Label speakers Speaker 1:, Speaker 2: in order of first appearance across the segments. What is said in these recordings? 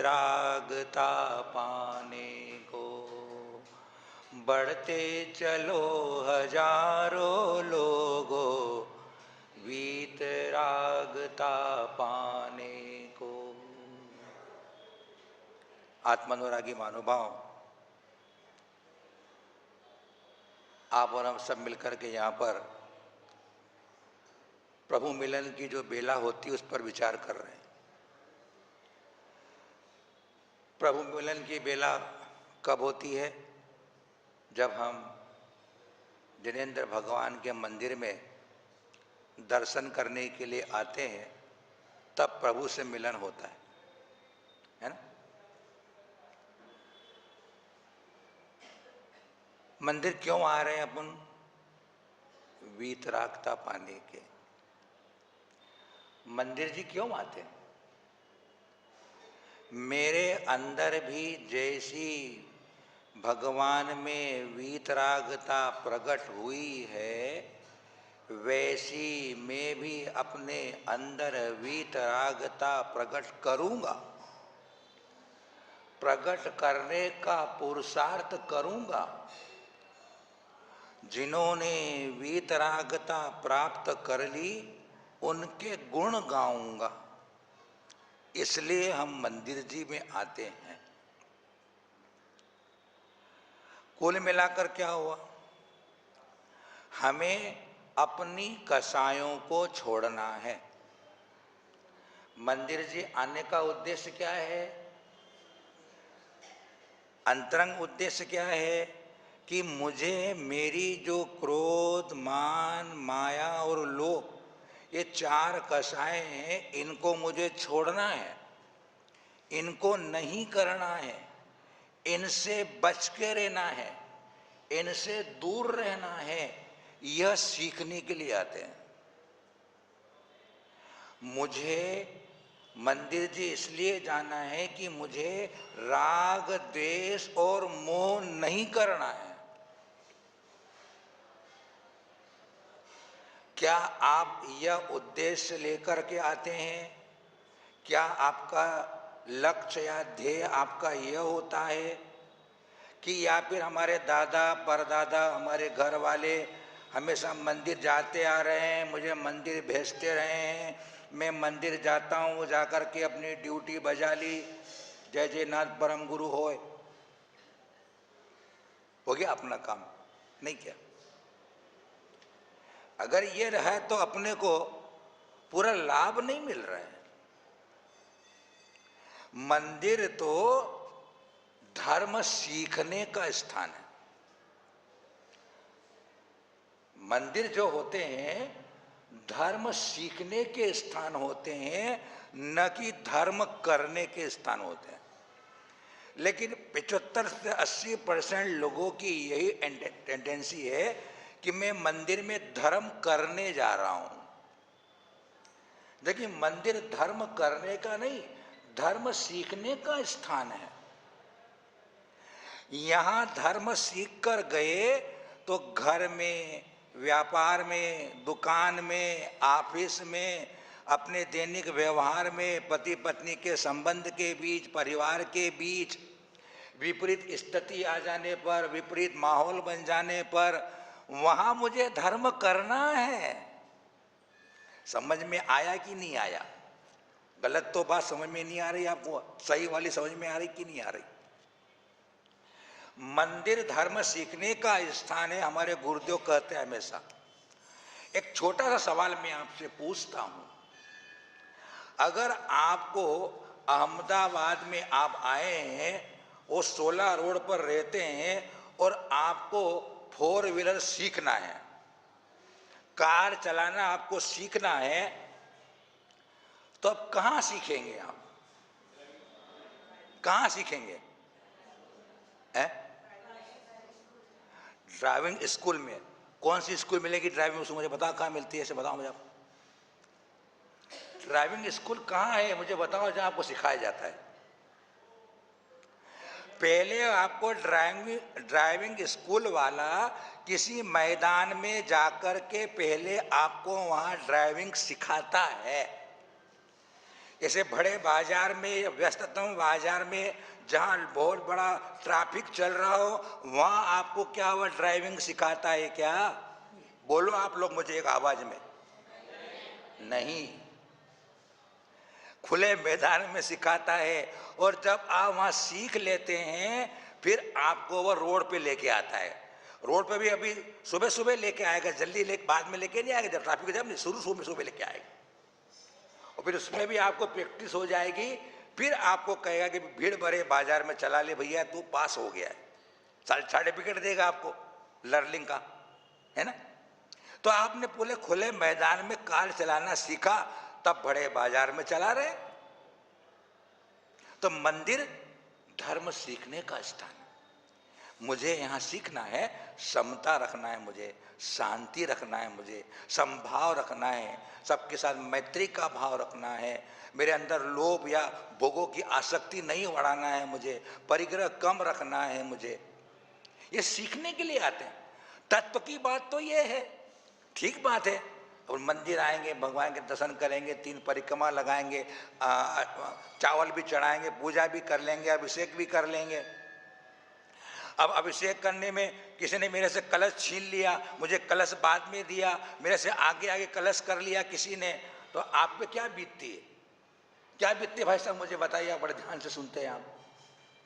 Speaker 1: वीतरागता पाने को, बढ़ते चलो हजारों लोगों वीतरागता पाने को। आत्मानुरागी महानुभाव, आप और हम सब मिलकर के यहाँ पर प्रभु मिलन की जो बेला होती है उस पर विचार कर रहे हैं। प्रभु मिलन की बेला कब होती है? जब हम जिनेंद्र भगवान के मंदिर में दर्शन करने के लिए आते हैं, तब प्रभु से मिलन होता है ना? मंदिर क्यों आ रहे हैं अपन? वीतरागता पाने के। मंदिर जी क्यों आते हैं? मेरे अंदर भी जैसी भगवान में वीतरागता प्रकट हुई है, वैसी मैं भी अपने अंदर वीतरागता प्रकट करूंगा, प्रकट करने का पुरुषार्थ करूंगा। जिन्होंने वीतरागता प्राप्त कर ली उनके गुण गाऊंगा। इसलिए हम मंदिर जी में आते हैं। कुल मिलाकर क्या हुआ? हमें अपनी कसायों को छोड़ना है। मंदिर जी आने का उद्देश्य क्या है? अंतरंग उद्देश्य क्या है कि मुझे मेरी जो क्रोध, मान, माया और लोभ, ये चार कसाएं हैं, इनको मुझे छोड़ना है, इनको नहीं करना है, इनसे बच के रहना है, इनसे दूर रहना है। यह सीखने के लिए आते हैं। मुझे मंदिर जी इसलिए जाना है कि मुझे राग, द्वेष और मोह नहीं करना है। क्या आप यह उद्देश्य लेकर के आते हैं? क्या आपका लक्ष्य या ध्येय आपका यह होता है कि या फिर हमारे दादा परदादा, हमारे घर वाले हमेशा मंदिर जाते आ रहे हैं, मुझे मंदिर भेजते रहे हैं, मैं मंदिर जाता हूँ, जाकर के अपनी ड्यूटी बजा ली, जय जयनाथ परम गुरु होए, हो गया अपना काम? नहीं किया। अगर ये रहा तो अपने को पूरा लाभ नहीं मिल रहा है। मंदिर तो धर्म सीखने का स्थान है। मंदिर जो होते हैं धर्म सीखने के स्थान होते हैं, न कि धर्म करने के स्थान होते हैं। लेकिन 75 से 80% लोगों की यही टेंडेंसी है कि मैं मंदिर में धर्म करने जा रहा हूं। देखिए, मंदिर धर्म करने का नहीं, धर्म सीखने का स्थान है। यहां धर्म सीख कर गए तो घर में, व्यापार में, दुकान में, ऑफिस में, अपने दैनिक व्यवहार में, पति पत्नी के संबंध के बीच, परिवार के बीच विपरीत स्थिति आ जाने पर, विपरीत माहौल बन जाने पर, वहां मुझे धर्म करना है। समझ में आया कि नहीं आया? गलत तो बात समझ में नहीं आ रही आपको, सही वाली समझ में आ रही कि नहीं आ रही? मंदिर धर्म सीखने का स्थान है, हमारे गुरुदेव कहते हैं हमेशा। एक छोटा सा सवाल मैं आपसे पूछता हूं, अगर आपको अहमदाबाद में आप आए हैं, वो 16 रोड पर रहते हैं और आपको 4 व्हीलर सीखना है, कार चलाना आपको सीखना है, तो अब कहां सीखेंगे आप? कहां सीखेंगे? ड्राइविंग स्कूल में? कौन सी स्कूल मिलेगी ड्राइविंग स्कूल? मुझे बताओ कहाँ मिलती है, ऐसे बताओ मुझे आप। ड्राइविंग स्कूल कहाँ है मुझे बताओ जहाँ आपको सिखाया जाता है। पहले आपको ड्राइविंग स्कूल वाला किसी मैदान में जाकर के पहले आपको वहाँ ड्राइविंग सिखाता है। ऐसे बड़े बाजार में, व्यस्ततम बाजार में, जहां बहुत बड़ा ट्रैफिक चल रहा हो, वहां आपको क्या हुआ ड्राइविंग सिखाता है क्या? बोलो आप लोग मुझे एक आवाज में। नहीं, खुले मैदान में सिखाता है। और जब आप वहां सीख लेते हैं, फिर आपको वो रोड पे लेके आता है। रोड पे भी अभी सुबह सुबह लेके आएगा, जल्दी लेके बाद में लेके नहीं आएगा, जब ट्रैफिक जब नहीं, शुरू शुरू में सुबह लेके आएगा। और फिर उसमें भी आपको प्रैक्टिस हो जाएगी। फिर आपको कहेगा कि भीड़ भरे बाजार में चला ले भैया, तू पास हो गया है, सर्टिफिकेट देगा आपको लर्निंग का, है ना। तो आपने पूरे खुले मैदान में कार चलाना सीखा, तब बड़े बाजार में चला रहे। तो मंदिर धर्म सीखने का स्थान है। मुझे यहाँ सीखना है, समता रखना है, मुझे शांति रखना है, मुझे समभाव रखना है, सबके साथ मैत्री का भाव रखना है, मेरे अंदर लोभ या भोगों की आसक्ति नहीं बढ़ाना है, मुझे परिग्रह कम रखना है। मुझे ये सीखने के लिए आते हैं। तत्व की बात तो ये है, ठीक बात है। और मंदिर आएंगे, भगवान के दर्शन करेंगे, 3 परिक्रमा लगाएंगे, चावल भी चढ़ाएंगे, पूजा भी कर लेंगे, अभिषेक भी कर लेंगे। अब अभिषेक करने में किसी ने मेरे से कलश छीन लिया, मुझे कलश बाद में दिया, मेरे से आगे आगे कलश कर लिया किसी ने, तो आप पे क्या बीतती है? क्या बीतती है भाई साहब, मुझे बताइए, आप बड़े ध्यान से सुनते हैं आप।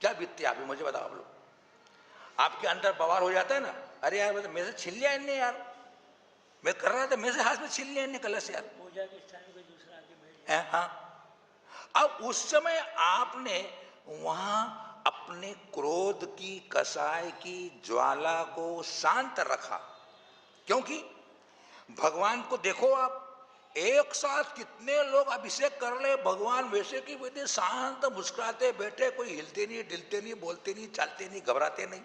Speaker 1: क्या बीतती है आप, मुझे बताओ। आप लोग, आपके अंदर बवाल हो जाता है ना, अरे यार मेरे से छीन लिया इनने, यार मैं कर रहा था, मेरे से हाथ में छीन लिया इनने कलश, यार पूजा के स्थान पे दूसरा आके बैठ गया। हाँ, अब उस समय आपने वहां अपने क्रोध की, कसाय की ज्वाला को शांत रखा। क्योंकि भगवान को देखो, आप एक साथ कितने लोग अभिषेक कर रहे, भगवान वैसे की वैसे शांत मुस्कुराते बैठे, कोई हिलते नहीं, डिलते नहीं, बोलते नहीं, चलते नहीं, घबराते नहीं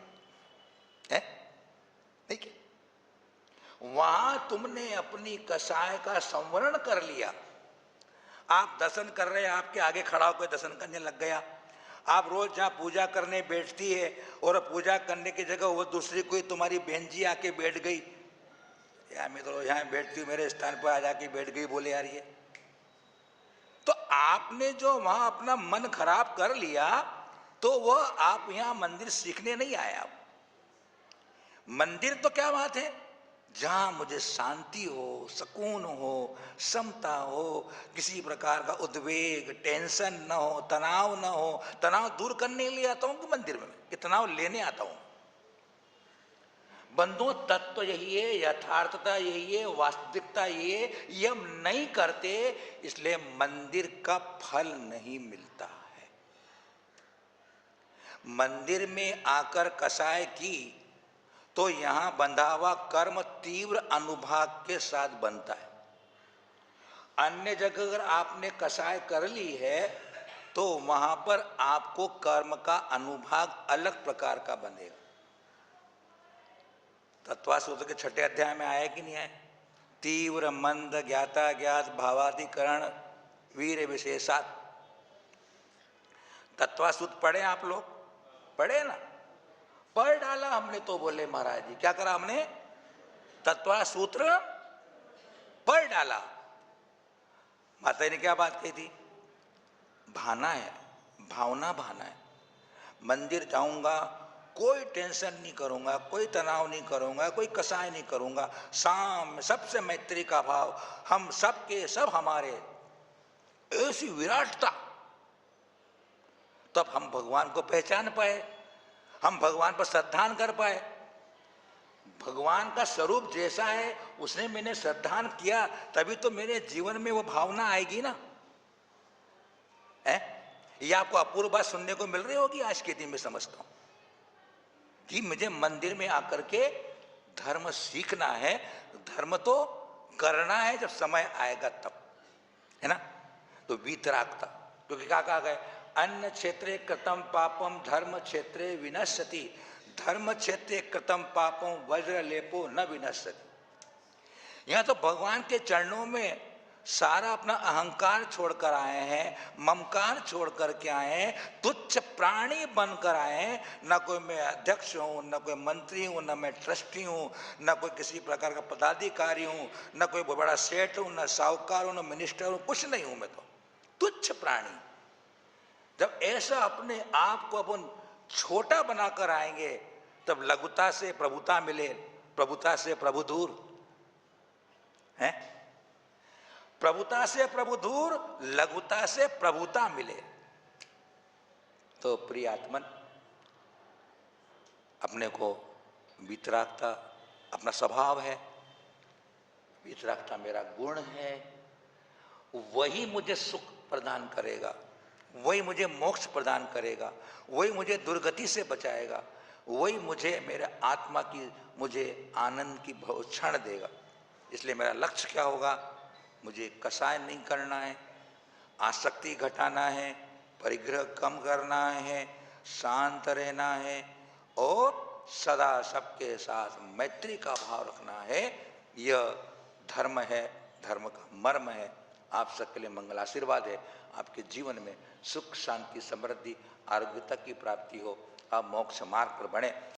Speaker 1: है, नहीं क्या? वहां तुमने अपनी कसाय का संवरण कर लिया। आप दर्शन कर रहे हैं, आपके आगे खड़ा होकर दर्शन करने लग गया। आप रोज जहाँ पूजा करने बैठती है, और पूजा करने की जगह वो दूसरी कोई तुम्हारी बहन जी आके बैठ गई, यार मैं तो यहाँ बैठती हूँ, मेरे स्थान पर आ जाके बैठ गई, बोले यार ये। तो आपने जो वहां अपना मन खराब कर लिया, तो वह आप यहाँ मंदिर सीखने नहीं आए। आप मंदिर तो क्या बात है, जहां मुझे शांति हो, सुकून हो, समता हो, किसी प्रकार का उद्वेग, टेंशन न हो, तनाव न हो। तनाव दूर करने के लिए आता हूं कि मंदिर में, कि तनाव लेने आता हूं? बंधुओं, तत्व यही है, यथार्थता यही है, वास्तविकता यही है। ये हम नहीं करते, इसलिए मंदिर का फल नहीं मिलता है। मंदिर में आकर कसाय की, तो यहां बंधा हुआ कर्म तीव्र अनुभाग के साथ बनता है। अन्य जगह अगर आपने कसाय कर ली है, तो वहां पर आपको कर्म का अनुभाग अलग प्रकार का बनेगा। तत्वा सूत्र के 6 अध्याय में आया कि नहीं आया? तीव्र मंद ज्ञाता ज्ञात भावाधिकरण वीर विशेषात। तत्वा सूत्र पढ़े आप लोग? पढ़े ना? पढ़ डाला हमने, तो बोले महाराज जी क्या करा हमने? तत्वा सूत्र पढ़ डाला। माता ने क्या बात कही थी? भाना है, भावना भाना है। मंदिर जाऊंगा, कोई टेंशन नहीं करूंगा, कोई तनाव नहीं करूंगा, कोई कसाय नहीं करूंगा, शाम सबसे मैत्री का भाव, हम सबके सब हमारे, ऐसी विराटता। तब हम भगवान को पहचान पाए, हम भगवान पर श्रद्धान कर पाए। भगवान का स्वरूप जैसा है उसने मैंने श्रद्धान किया, तभी तो मेरे जीवन में वो भावना आएगी ना। है ये आपको अपूर्व बात सुनने को मिल रही होगी आज के दिन में, समझता हूं कि मुझे मंदिर में आकर के धर्म सीखना है, धर्म तो करना है जब समय आएगा तब, है ना। तो वीतरागता, क्योंकि क्या कहा गया? अन्य क्षेत्रे कृतम पापम धर्म क्षेत्रे विनश्यति, धर्म क्षेत्रे कृतम पापम वज्र लेपो न विनश्यति। यहाँ तो भगवान के चरणों में सारा अपना अहंकार छोड़कर आए हैं, ममकार छोड़ करके आए हैं, तुच्छ प्राणी बनकर आए हैं। न कोई मैं अध्यक्ष हूँ, न कोई मंत्री हूँ, न मैं ट्रस्टी हूँ, न कोई किसी प्रकार का पदाधिकारी हूँ, न कोई बड़ा सेठ हूँ, न साहूकार हूँ, न मिनिस्टर हूँ, कुछ नहीं हूँ मैं तो। तुच्छ प्राणी। जब ऐसा अपने आप को अपन छोटा बनाकर आएंगे तब लघुता से प्रभुता मिले, प्रभुता से प्रभु दूर है, प्रभुता से प्रभु दूर, लघुता से प्रभुता मिले। तो प्रिय आत्मन, अपने को वीतरागता अपना स्वभाव है, वीतरागता मेरा गुण है, वही मुझे सुख प्रदान करेगा, वही मुझे मोक्ष प्रदान करेगा, वही मुझे दुर्गति से बचाएगा, वही मुझे मेरे आत्मा की मुझे आनंद की क्षण देगा। इसलिए मेरा लक्ष्य क्या होगा? मुझे कसाय नहीं करना है, आसक्ति घटाना है, परिग्रह कम करना है, शांत रहना है और सदा सबके साथ मैत्री का भाव रखना है। यह धर्म है, धर्म का मर्म है। आप सबके लिए मंगल आशीर्वाद है, आपके जीवन में सुख शांति समृद्धि आरोग्यता की प्राप्ति हो, आप मोक्ष मार्ग पर बढ़े।